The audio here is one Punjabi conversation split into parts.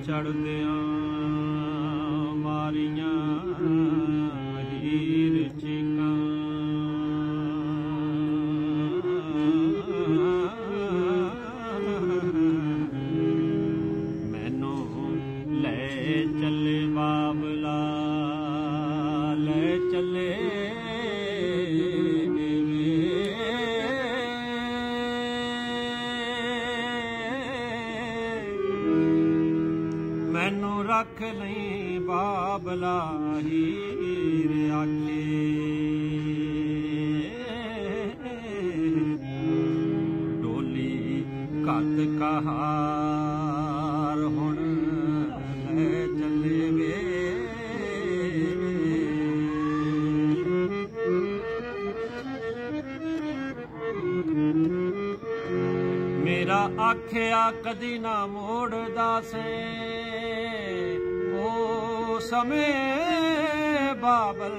ਚੜ੍ਹਦਿਆਂ ਮਾਰੀਆਂ ਹੀਰ ਚੀਕਾਂ। ਮੈਨੂੰ ਲੈ ਚੱਲੇ ਬਾਬਲਾ, ਲੈ ਚੱਲੇ ਮੈਨੂੰ ਰੱਖ ਲਈ ਬਾਬਲਾ ਹੀਰ ਆਖੇ। ਡੋਲੀ ਘੱਤ ਕਹਾਰ ਹੁਣ ਲੈ ਚੱਲੇ ਵੇ। ਮੇਰਾ ਆਖਿਆ ਕਦੀ ਨਾ ਮੋੜਦਾ ਸੇ ਉਹ ਸਮੇਂ ਬਾਬਲ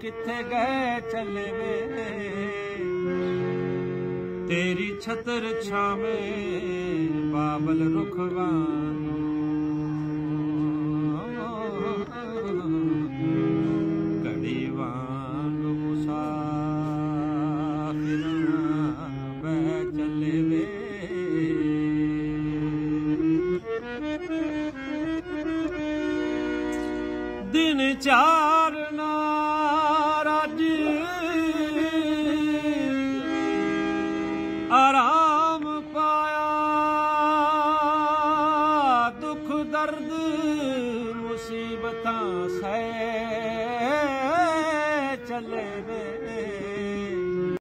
ਕਿੱਥੇ ਗਏ ਚੱਲੇ ਵੇ। ਤੇਰੀ ਛਤਰ ਛਾਵੇਂ ਬਾਬਲ ਰੁੱਖ ਵਾਂਗੂ, ਘੜੀ ਵਾਂਗ ਮੁਸਾਫਿਰਾਂ ਬਹਿ ਚੱਲੇ ਵੇ। ਦਿਨ ਚਾਰ ਨਾ ਰੱਜ ਆਰਾਮ ਪਾਇਆ, ਦੁੱਖ ਦਰਦ ਮੁਸੀਬਤਾਂ ਸਹਿ ਚੱਲੇ ਵੇ।